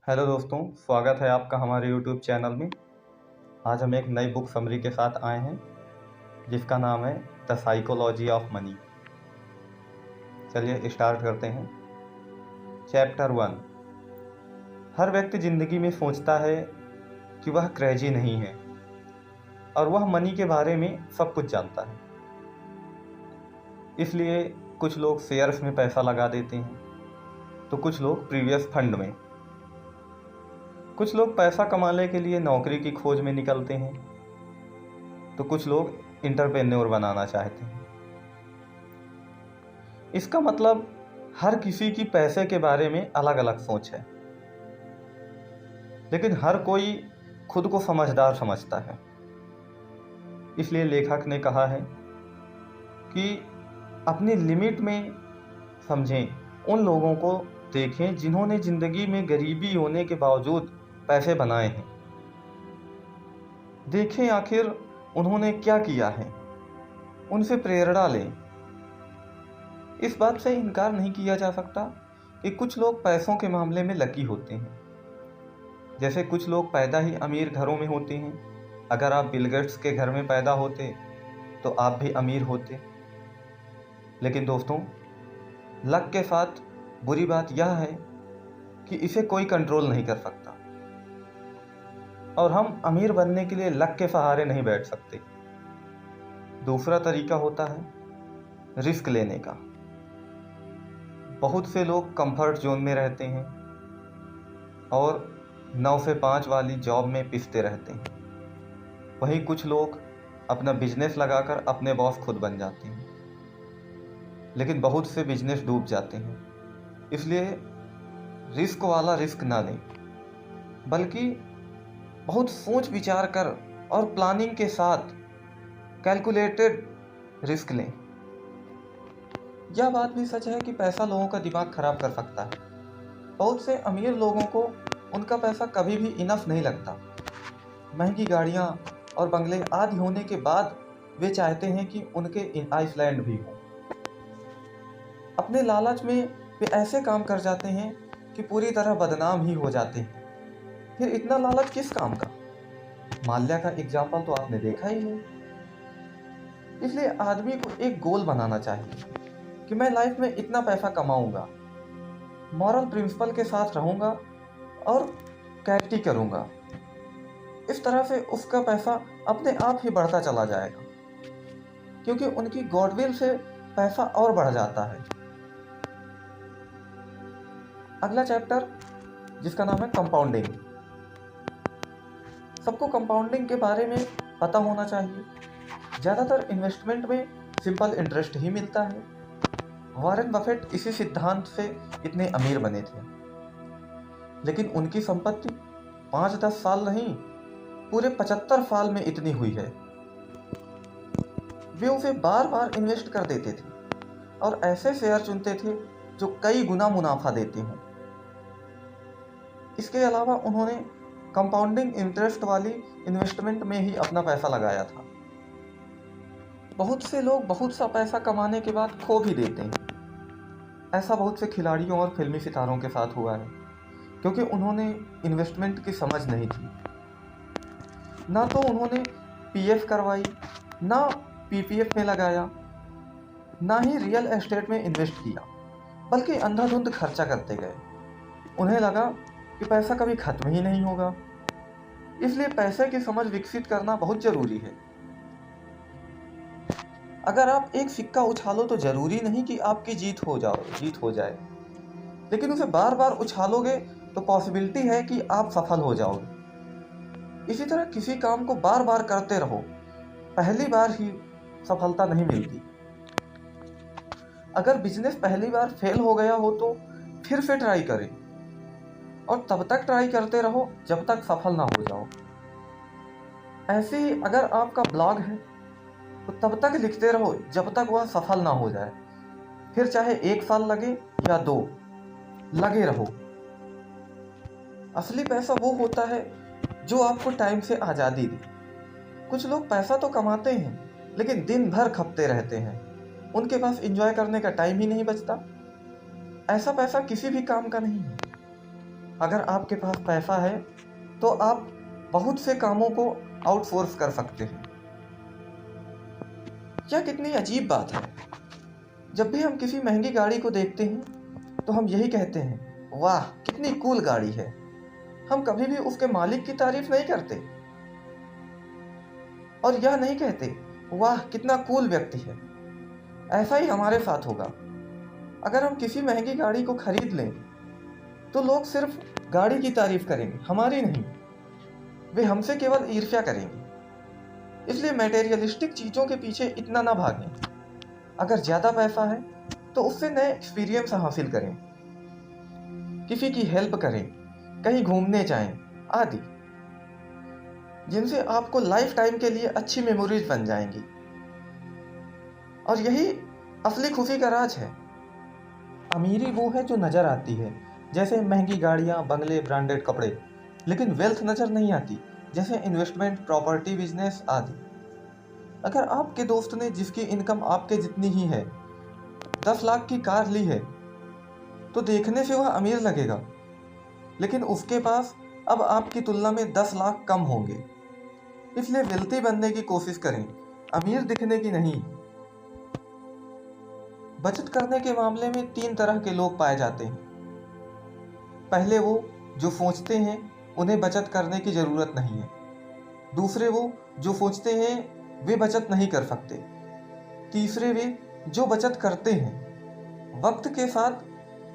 Hello दोस्तों, स्वागत है आपका हमारे यूट्यूब चैनल में। आज हम एक नई बुक समरी के साथ आए हैं जिसका नाम है द साइकोलॉजी ऑफ मनी। चलिए स्टार्ट करते हैं। चैप्टर 1। हर व्यक्ति ज़िंदगी में सोचता है कि वह क्रेजी नहीं है और वह मनी के बारे में सब कुछ जानता है। इसलिए कुछ लोग शेयर्स में पैसा लगा देते हैं, तो कुछ लोग प्रीवियस फंड में, कुछ लोग पैसा कमाने के लिए नौकरी की खोज में निकलते हैं, तो कुछ लोग एंटरप्रेन्योर बनाना चाहते हैं। इसका मतलब हर किसी की पैसे के बारे में अलग अलग सोच है, लेकिन हर कोई खुद को समझदार समझता है। इसलिए लेखक ने कहा है कि अपनी लिमिट में समझें, उन लोगों को देखें जिन्होंने ज़िंदगी में गरीबी होने के बावजूद पैसे बनाए हैं। देखें आखिर उन्होंने क्या किया है, उनसे प्रेरणा लें। इस बात से इनकार नहीं किया जा सकता कि कुछ लोग पैसों के मामले में लकी होते हैं। जैसे कुछ लोग पैदा ही अमीर घरों में होते हैं। अगर आप बिल गेट्स के घर में पैदा होते तो आप भी अमीर होते। लेकिन दोस्तों, लक के साथ बुरी बात यह है कि इसे कोई कंट्रोल नहीं कर सकता और हम अमीर बनने के लिए लक के सहारे नहीं बैठ सकते। दूसरा तरीका होता है रिस्क लेने का। बहुत से लोग कंफर्ट जोन में रहते हैं और 9 से 5 वाली जॉब में पिसते रहते हैं। वहीं कुछ लोग अपना बिजनेस लगाकर अपने बॉस खुद बन जाते हैं, लेकिन बहुत से बिजनेस डूब जाते हैं। इसलिए रिस्क वाला रिस्क ना लें, बल्कि बहुत सोच विचार कर और प्लानिंग के साथ कैलकुलेटेड रिस्क लें। यह बात भी सच है कि पैसा लोगों का दिमाग खराब कर सकता है। बहुत से अमीर लोगों को उनका पैसा कभी भी इनफ नहीं लगता। महंगी गाड़ियां और बंगले आदि होने के बाद वे चाहते हैं कि उनके आइसलैंड भी हो। अपने लालच में वे ऐसे काम कर जाते हैं कि पूरी तरह बदनाम ही हो जाते हैं। फिर इतना लालच किस काम का? माल्या का एग्जाम्पल तो आपने देखा ही है। इसलिए आदमी को एक गोल बनाना चाहिए कि मैं लाइफ में इतना पैसा कमाऊंगा, मॉरल प्रिंसिपल के साथ रहूंगा और कैरिटी करूंगा। इस तरह से उसका पैसा अपने आप ही बढ़ता चला जाएगा, क्योंकि उनकी गॉडविल से पैसा और बढ़ जाता है। अगला चैप्टर जिसका नाम है कंपाउंडिंग। सबको कंपाउंडिंग के बारे में पता होना चाहिए। ज़्यादातर इन्वेस्टमेंट में सिंपल इंटरेस्ट ही मिलता है। वॉरेन बफेट इसी सिद्धांत से इतने अमीर बने थे, लेकिन उनकी संपत्ति 5-10 साल नहीं, पूरे 75 साल में इतनी हुई है। वे उसे बार बार इन्वेस्ट कर देते थे और ऐसे शेयर चुनते थे जो कई गुना मुनाफा देते हों। इसके अलावा उन्होंने कंपाउंडिंग इंटरेस्ट वाली इन्वेस्टमेंट में ही अपना पैसा लगाया था। बहुत से लोग बहुत सा पैसा कमाने के बाद खो भी देते हैं। ऐसा बहुत से खिलाड़ियों और फिल्मी सितारों के साथ हुआ है, क्योंकि उन्होंने इन्वेस्टमेंट की समझ नहीं थी। ना तो उन्होंने पीएफ करवाई, ना पीपीएफ में लगाया, ना ही रियल एस्टेट में इन्वेस्ट किया, बल्कि अंधाधुंध खर्चा करते गए। उन्हें लगा कि पैसा कभी खत्म ही नहीं होगा। इसलिए पैसे की समझ विकसित करना बहुत जरूरी है। अगर आप एक सिक्का उछालो तो जरूरी नहीं कि आपकी जीत हो जाए, लेकिन उसे बार बार उछालोगे तो पॉसिबिलिटी है कि आप सफल हो जाओगे। इसी तरह किसी काम को बार बार करते रहो, पहली बार ही सफलता नहीं मिलती। अगर बिजनेस पहली बार फेल हो गया हो तो फिर से ट्राई करें और तब तक ट्राई करते रहो जब तक सफल ना हो जाओ। ऐसे ही अगर आपका ब्लॉग है तो तब तक लिखते रहो जब तक वह सफल ना हो जाए। फिर चाहे 1 साल लगे या 2, लगे रहो। असली पैसा वो होता है जो आपको टाइम से आज़ादी दे। कुछ लोग पैसा तो कमाते हैं, लेकिन दिन भर खपते रहते हैं। उनके पास एंजॉय करने का टाइम ही नहीं बचता। ऐसा पैसा किसी भी काम का नहीं है। अगर आपके पास पैसा है तो आप बहुत से कामों को आउटसोर्स कर सकते हैं। यह कितनी अजीब बात है। जब भी हम किसी महंगी गाड़ी को देखते हैं तो हम यही कहते हैं, वाह कितनी कूल गाड़ी है। हम कभी भी उसके मालिक की तारीफ नहीं करते और यह नहीं कहते, वाह कितना कूल व्यक्ति है। ऐसा ही हमारे साथ होगा। अगर हम किसी महंगी गाड़ी को खरीद लें तो लोग सिर्फ गाड़ी की तारीफ करेंगे, हमारी नहीं। वे हमसे केवल ईर्ष्या करेंगे। इसलिए मटेरियलिस्टिक चीज़ों के पीछे इतना ना भागें। अगर ज़्यादा पैसा है तो उससे नए एक्सपीरियंस हासिल करें, किसी की हेल्प करें, कहीं घूमने जाएं आदि, जिनसे आपको लाइफ टाइम के लिए अच्छी मेमोरीज बन जाएंगी। और यही असली खुशी का राज है। अमीरी वो है जो नज़र आती है, जैसे महंगी गाड़ियाँ, बंगले, ब्रांडेड कपड़े, लेकिन वेल्थ नज़र नहीं आती, जैसे इन्वेस्टमेंट, प्रॉपर्टी, बिजनेस आदि। अगर आपके दोस्त ने जिसकी इनकम आपके जितनी ही है 10 लाख की कार ली है तो देखने से वह अमीर लगेगा, लेकिन उसके पास अब आपकी तुलना में 10 लाख कम होंगे। इसलिए वेल्थी बनने की कोशिश करें, अमीर दिखने की नहीं। बचत करने के मामले में 3 तरह के लोग पाए जाते हैं। पहले वो जो सोचते हैं उन्हें बचत करने की ज़रूरत नहीं है। दूसरे वो जो सोचते हैं वे बचत नहीं कर सकते। तीसरे वे जो बचत करते हैं। वक्त के साथ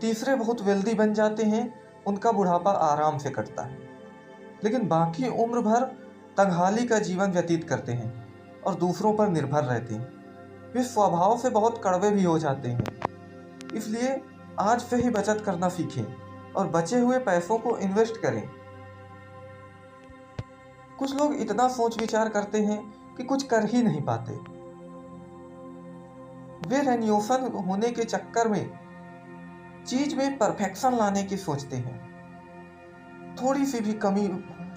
तीसरे बहुत वेल्दी बन जाते हैं, उनका बुढ़ापा आराम से कटता है, लेकिन बाकी उम्र भर तंगहाली का जीवन व्यतीत करते हैं और दूसरों पर निर्भर रहते हैं। वे स्वभाव से बहुत कड़वे भी हो जाते हैं। इसलिए आज से ही बचत करना सीखें और बचे हुए पैसों को इन्वेस्ट करें। कुछ लोग इतना सोच विचार करते हैं कि कुछ कर ही नहीं पाते। वे रेन्यूएशन होने के चक्कर में चीज में परफेक्शन लाने की सोचते हैं। थोड़ी सी भी कमी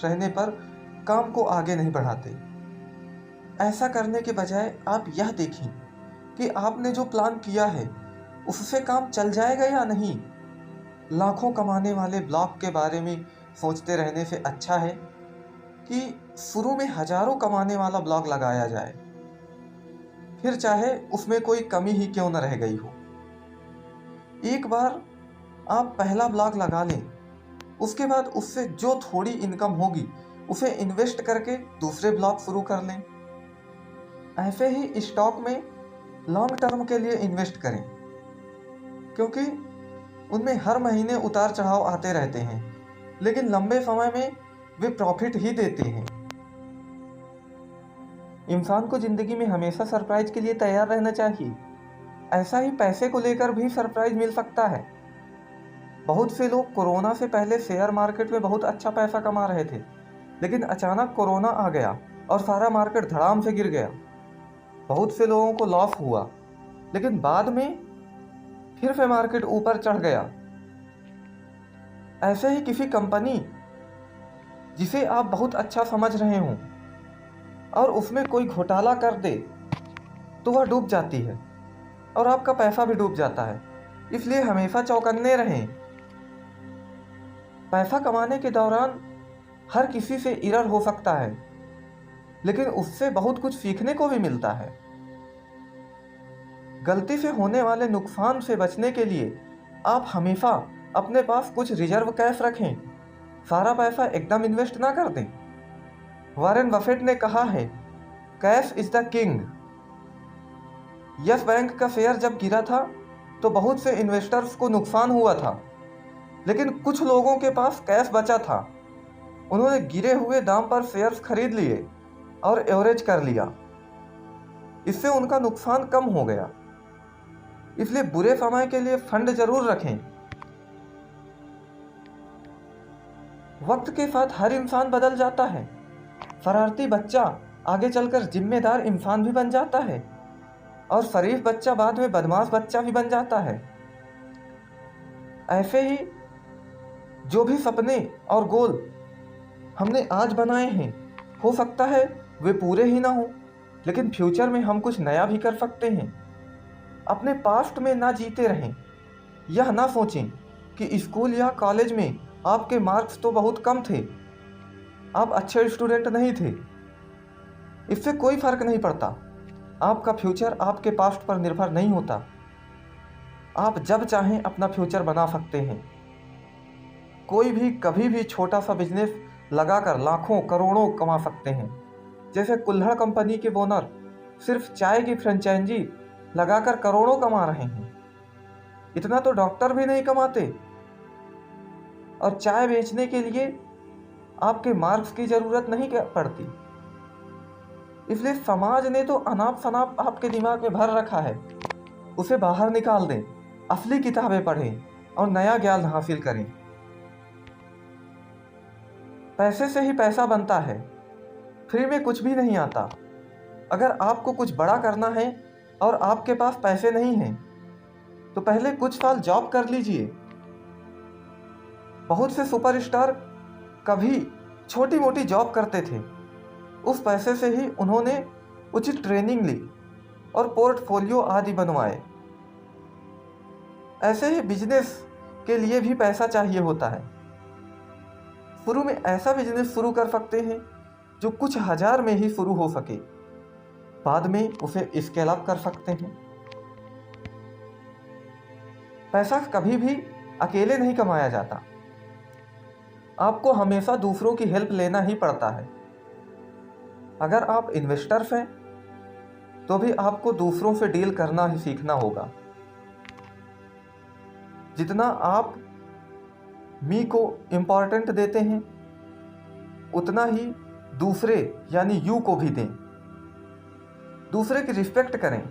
रहने पर काम को आगे नहीं बढ़ाते। ऐसा करने के बजाय आप यह देखें कि आपने जो प्लान किया है उससे काम चल जाएगा या नहीं। लाखों कमाने वाले ब्लॉग के बारे में सोचते रहने से अच्छा है कि शुरू में हजारों कमाने वाला ब्लॉग लगाया जाए, फिर चाहे उसमें कोई कमी ही क्यों न रह गई हो। एक बार आप पहला ब्लॉग लगा लें, उसके बाद उससे जो थोड़ी इनकम होगी उसे इन्वेस्ट करके दूसरे ब्लॉग शुरू कर लें। ऐसे ही स्टॉक में लॉन्ग टर्म के लिए इन्वेस्ट करें, क्योंकि उनमें हर महीने उतार चढ़ाव आते रहते हैं, लेकिन लंबे समय में वे प्रॉफिट ही देते हैं। इंसान को जिंदगी में हमेशा सरप्राइज के लिए तैयार रहना चाहिए। ऐसा ही पैसे को लेकर भी सरप्राइज मिल सकता है। बहुत से लोग कोरोना से पहले शेयर मार्केट में बहुत अच्छा पैसा कमा रहे थे, लेकिन अचानक कोरोना आ गया और सारा मार्केट धड़ाम से गिर गया। बहुत से लोगों को लॉस हुआ, लेकिन बाद में फिर से मार्केट ऊपर चढ़ गया। ऐसे ही किसी कंपनी जिसे आप बहुत अच्छा समझ रहे हों और उसमें कोई घोटाला कर दे तो वह डूब जाती है और आपका पैसा भी डूब जाता है। इसलिए हमेशा चौकन्ने रहें। पैसा कमाने के दौरान हर किसी से एरर हो सकता है, लेकिन उससे बहुत कुछ सीखने को भी मिलता है। गलती से होने वाले नुकसान से बचने के लिए आप हमेशा अपने पास कुछ रिजर्व कैश रखें। सारा पैसा एकदम इन्वेस्ट ना कर दें। वॉरेन बफेट ने कहा है, cash is the king. Yes bank का शेयर जब गिरा था तो बहुत से इन्वेस्टर्स को नुकसान हुआ था, लेकिन कुछ लोगों के पास कैश बचा था। उन्होंने गिरे हुए दाम पर शेयर्स खरीद लिए और एवरेज कर लिया। इससे उनका नुकसान कम हो गया। इसलिए बुरे समय के लिए फंड जरूर रखें। वक्त के साथ हर इंसान बदल जाता है। शरारती बच्चा आगे चलकर जिम्मेदार इंसान भी बन जाता है और शरीफ बच्चा बाद में बदमाश बच्चा भी बन जाता है। ऐसे ही जो भी सपने और गोल हमने आज बनाए हैं, हो सकता है वे पूरे ही ना हो, लेकिन फ्यूचर में हम कुछ नया भी कर सकते हैं। अपने पास्ट में ना जीते रहें। यह ना सोचें कि स्कूल या कॉलेज में आपके मार्क्स तो बहुत कम थे, आप अच्छे स्टूडेंट नहीं थे। इससे कोई फर्क नहीं पड़ता। आपका फ्यूचर आपके पास्ट पर निर्भर नहीं होता। आप जब चाहें अपना फ्यूचर बना सकते हैं। कोई भी कभी भी छोटा सा बिजनेस लगाकर लाखों करोड़ों कमा सकते हैं। जैसे कुल्हड़ कंपनी के ओनर सिर्फ चाय की फ्रेंचाइजी लगाकर करोड़ों कमा रहे हैं। इतना तो डॉक्टर भी नहीं कमाते। और चाय बेचने के लिए आपके मार्क्स की जरूरत नहीं पड़ती। इसलिए समाज ने तो अनाप शनाप आपके दिमाग में भर रखा है। उसे बाहर निकाल दें, असली किताबें पढ़ें और नया ज्ञान हासिल करें। पैसे से ही पैसा बनता है, फ्री में कुछ भी नहीं आता। अगर आपको कुछ बड़ा करना है और आपके पास पैसे नहीं हैं, तो पहले कुछ साल जॉब कर लीजिए। बहुत से सुपरस्टार कभी छोटी मोटी जॉब करते थे। उस पैसे से ही उन्होंने उचित ट्रेनिंग ली और पोर्टफोलियो आदि बनवाए। ऐसे ही बिजनेस के लिए भी पैसा चाहिए होता है। शुरू में ऐसा बिजनेस शुरू कर सकते हैं जो कुछ हजार में ही शुरू हो सके, बाद में उसे स्केल अप कर सकते हैं। पैसा कभी भी अकेले नहीं कमाया जाता। आपको हमेशा दूसरों की हेल्प लेना ही पड़ता है। अगर आप इन्वेस्टर्स हैं तो भी आपको दूसरों से डील करना ही सीखना होगा। जितना आप मी को इम्पोर्टेंट देते हैं, उतना ही दूसरे यानी यू को भी दें। दूसरे की रिस्पेक्ट करें।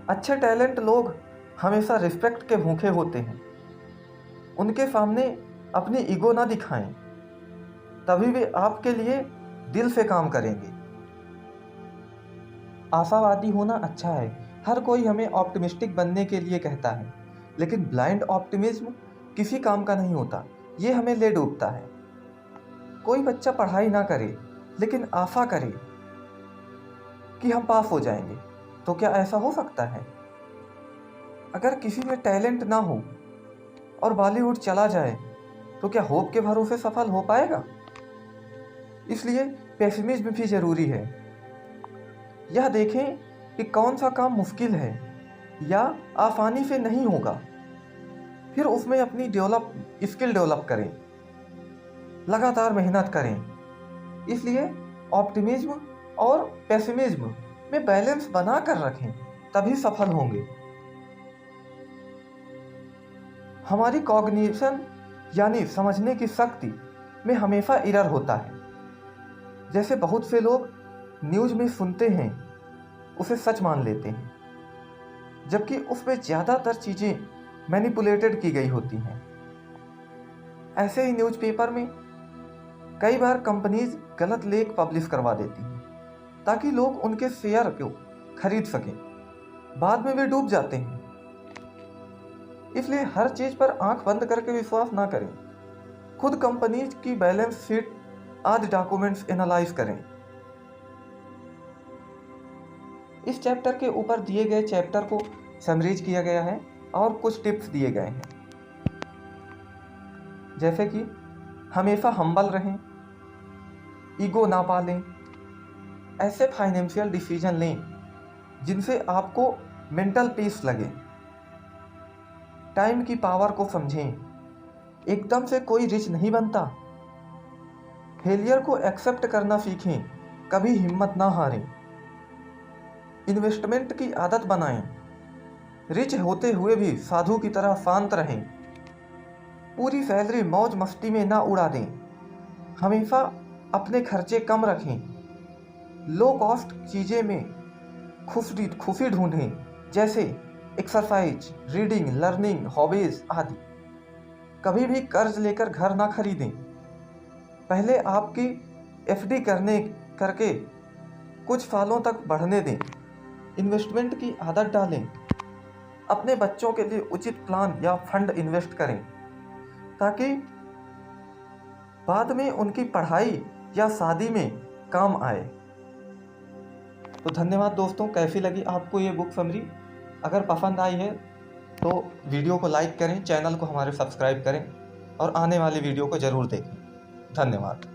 अच्छे टैलेंट लोग हमेशा रिस्पेक्ट के भूखे होते हैं। उनके सामने अपनी ईगो ना दिखाएं, तभी वे आपके लिए दिल से काम करेंगे। आशावादी होना अच्छा है। हर कोई हमें ऑप्टिमिस्टिक बनने के लिए कहता है, लेकिन ब्लाइंड ऑप्टिमिज्म किसी काम का नहीं होता। ये हमें ले डूबता है। कोई बच्चा पढ़ाई ना करे लेकिन आशा करे कि हम पास हो जाएंगे, तो क्या ऐसा हो सकता है? अगर किसी में टैलेंट ना हो और बॉलीवुड चला जाए, तो क्या होप के भरोसे सफल हो पाएगा? इसलिए पेसिमिज्म भी जरूरी है। यह देखें कि कौन सा काम मुश्किल है या आसानी से नहीं होगा, फिर उसमें अपनी स्किल डेवलप करें, लगातार मेहनत करें। इसलिए ऑप्टिमिज्म और पेसिमिज्म में बैलेंस बना कर रखें, तभी सफल होंगे। हमारी कॉग्निशन यानी समझने की शक्ति में हमेशा एरर होता है। जैसे बहुत से लोग न्यूज़ में सुनते हैं, उसे सच मान लेते हैं, जबकि उसमें ज़्यादातर चीज़ें मैनिपुलेटेड की गई होती हैं। ऐसे ही न्यूज़पेपर में कई बार कंपनीज गलत लेख पब्लिश करवा देती हैं ताकि लोग उनके शेयर को खरीद सकें। बाद में वे डूब जाते हैं। इसलिए हर चीज़ पर आंख बंद करके विश्वास ना करें। खुद कंपनीज की बैलेंस शीट आदि डॉक्यूमेंट्स एनालाइज करें। इस चैप्टर के ऊपर दिए गए चैप्टर को समरीज किया गया है और कुछ टिप्स दिए गए हैं, जैसे कि हमेशा हम्बल रहें, ईगो ना पालें, ऐसे फाइनेंशियल डिसीजन लें जिनसे आपको मेंटल पीस लगे, टाइम की पावर को समझें। एकदम से कोई रिच नहीं बनता। फेलियर को एक्सेप्ट करना सीखें, कभी हिम्मत ना हारें। इन्वेस्टमेंट की आदत बनाएं, रिच होते हुए भी साधु की तरह शांत रहें। पूरी सैलरी मौज मस्ती में ना उड़ा दें। हमेशा अपने खर्चे कम रखें। लो कॉस्ट चीज़ें में खुशी ढूंढें, जैसे एक्सरसाइज, रीडिंग, लर्निंग, हॉबीज आदि। कभी भी कर्ज लेकर घर ना खरीदें। पहले आपकी एफडी करके कुछ सालों तक बढ़ने दें। इन्वेस्टमेंट की आदत डालें। अपने बच्चों के लिए उचित प्लान या फंड इन्वेस्ट करें ताकि बाद में उनकी पढ़ाई या शादी में काम आए। तो धन्यवाद दोस्तों। कैसी लगी आपको ये बुक समरी? अगर पसंद आई है तो वीडियो को लाइक करें, चैनल को हमारे सब्सक्राइब करें और आने वाली वीडियो को ज़रूर देखें। धन्यवाद।